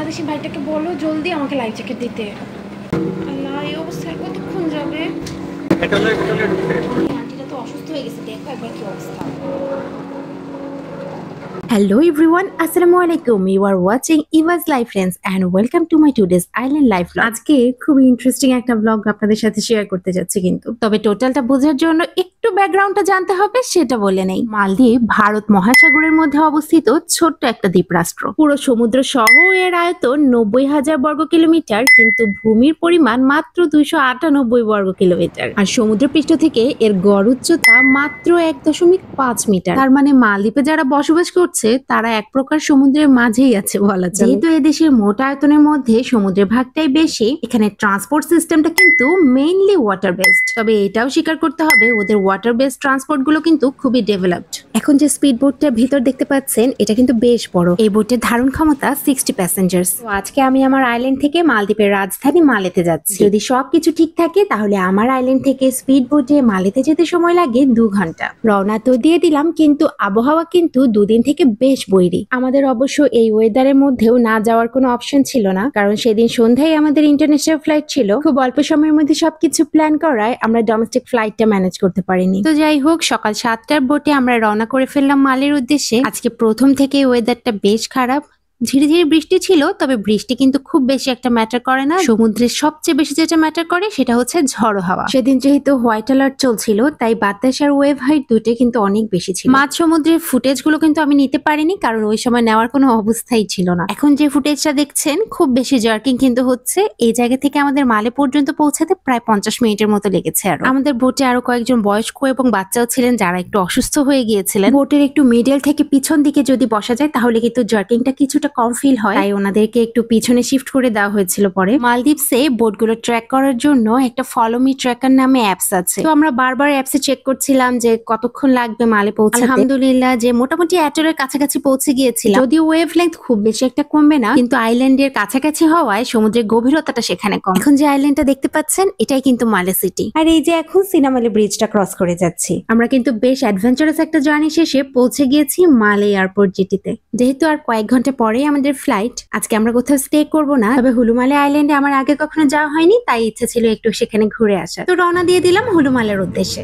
বাংলাদেশি ভাইটাকে বলো জলদি আমাকে লাইফ জ্যাকেট দিতে। আল্লাহ, এই অবস্থায় কতক্ষণ যাবে? আন্টিটা তো অসুস্থ হয়ে গেছে, দেখো একবার কি অবস্থা। Hello everyone, assalamu alaikum. You are watching Eva's Life Friends and welcome to my today's Island Life vlog. আজকে খুব ইন্টারেস্টিং একটা ব্লগ আপনাদের সাথে শেয়ার করতে যাচ্ছি, কিন্তু তবে টোটালটা বোঝার জন্য একটু ব্যাকগ্রাউন্ডটা জানতে হবে, সেটা বলে নেই। মালদ্বীপ ভারত মহাসাগরের মধ্যে অবস্থিত ছোট্ট একটা দ্বীপ রাষ্ট্র। পুরো সমুদ্র সহ এর আয়তন 90,000 বর্গ কিলোমিটার, কিন্তু ভূমির পরিমাণ মাত্র 298 বর্গ কিলোমিটার। আর সমুদ্র পৃষ্ঠ থেকে এর গড় উচ্চতা মাত্র 1.5 মিটার। তার মানে মালদ্বীপে যারা বসবাস করছে তারা এক প্রকার সমুদ্রের মাঝেই আছে বলা যায়। যেহেতু এদেশের মোট আয়তনের মধ্যে সমুদ্রের ভাগটাই বেশি, এখানে ট্রান্সপোর্ট সিস্টেমটা কিন্তু মেইনলি ওয়াটার বেসড। তবে এটাও স্বীকার করতে হবে ওদের ওয়াটার বেসড ট্রান্সপোর্ট গুলো কিন্তু খুবই ডেভেলপড। এখন যে স্পিড বোটটার ভিতর দেখতে পাচ্ছেন, এটা কিন্তু বেশ বড়। এই বোটের ধারণ ক্ষমতা 60 প্যাসেঞ্জার্স। তো আজকে আমি আমার আইল্যান্ড থেকে মালদ্বীপের রাজধানী মালেতে যাচ্ছি। যদি সবকিছু ঠিক থাকে তাহলে আমার আইল্যান্ড থেকে স্পিড বোটে মালেতে যেতে সময় লাগে 2 ঘন্টা। রওনা তো দিয়ে দিলাম, কিন্তু আবহাওয়া কিন্তু দুদিন থেকে বেশ বৈরী। আমাদের অবশ্য এই ওয়েদারের মধ্যেও না যাওয়ার কোনো অপশন ছিল না, কারণ সেদিন সন্ধ্যায় আমাদের ইন্টারন্যাশনাল ফ্লাইট ছিল। খুব অল্প সময়ের মধ্যে সবকিছু প্ল্যান করায় আমরা ডোমেস্টিক ফ্লাইটটা ম্যানেজ করতে পারিনি। তো যাই হোক, সকাল 7টার বোটে আমরা রওনা করে ফেললাম মালের উদ্দেশ্যে। আজকে প্রথম থেকে ওয়েদারটা বেশ খারাপ। ধীরে ধীরে বৃষ্টি ছিল, তবে বৃষ্টি কিন্তু খুব বেশি একটা ম্যাটার করে না। সমুদ্রের সবচেয়ে বেশি যেটা ম্যাটার করে সেটা হচ্ছে ঝড়ো হাওয়া। সেদিন যেহেতু হোয়াইট অ্যালার্ট চলছিল, তাই বাতাস আর ওয়েভ হাইট দুটোই কিন্তু অনেক বেশি ছিল। মাঝ সমুদ্রের ফুটেজ গুলো কিন্তু আমি নিতে পারিনি, কারণ ওই সময় নেওয়ার কোনো অবস্থাই ছিল না। এখন যে ফুটেজটা দেখছেন, খুব বেশি জার্কিং কিন্তু হচ্ছে। এই জায়গা থেকে আমাদের মালে পর্যন্ত পৌঁছাতে প্রায় 50 মিনিটের মতো লেগেছে। আর আমাদের বোটে আরো কয়েকজন বয়স্ক এবং বাচ্চাও ছিলেন, যারা একটু অসুস্থ হয়ে গিয়েছিলেন। বোটের একটু মিডল থেকে পিছন দিকে যদি বসা যায় তাহলে কিন্তু জার্কিংটা কিছুটা কম ফিল হয়, তাই ওনাদেরকে একটু পিছনে শিফট করে দেওয়া হয়েছিল। পরে মালদ্বীপসে বোটগুলো ট্র্যাক করার জন্য একটা ফলো মি ট্র্যাকার নামে অ্যাপস আছে। তো আমরা বারবার অ্যাপসে চেক করছিলাম যে কতক্ষণ লাগবে মালে পৌঁছাতে। আলহামদুলিল্লাহ যে মোটামুটি অ্যাটলের কাছাকাছি পৌঁছে গিয়েছিলাম। যদিও ওয়েভ লেন্থ খুব বেশি একটা কমবে না, কিন্তু আইল্যান্ডের কাছাকাছি হওয়ায় সমুদ্রের গভীরতাটা সেখানে কম। এখন যে আইল্যান্ডটা দেখতে পাচ্ছেন, এটাই কিন্তু মালে সিটি। আর এই যে এখন সিনামালে ব্রিজটা ক্রস করে যাচ্ছি। আমরা কিন্তু বেশ অ্যাডভেঞ্চারাস একটা জার্নি শেষে পৌঁছে গিয়েছি মালে এয়ারপোর্ট জিটিতে। যেহেতু আর কয়েক ঘন্টা পরেই আমাদের ফ্লাইট, আজকে আমরা কোথাও স্টে করব না। তবে হুলুমালে আইল্যান্ডে আমার আগে কখনো যাওয়া হয়নি, তাই ইচ্ছে ছিল একটু সেখানে ঘুরে আসা। তো রওনা দিয়ে দিলাম হুলুমালের উদ্দেশ্যে।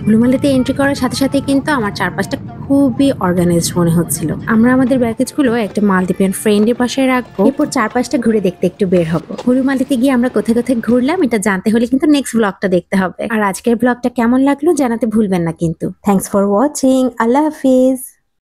হুলুমালেতে এন্ট্রি করার সাথে সাথে কিন্তু আমার চারপাশটা খুবই অর্গানাইজড মনে হচ্ছিল। আমরা আমাদের ব্যাগেজগুলো একটা মালদ্বীপিয়ান ফ্রেন্ডের পাশে রাখবো, এরপর চারপাশটা ঘুরে দেখতে একটু বের হবো। হুলুমালেতে গিয়ে আমরা কোথায় কোথায় ঘুরলাম এটা জানতে হলে কিন্তু নেক্সট ব্লগটা দেখতে হবে। আর আজকের ব্লগটা কেমন লাগলো জানাতে ভুলবেন না কিন্তু। Thanks for watching. Allah Hafiz.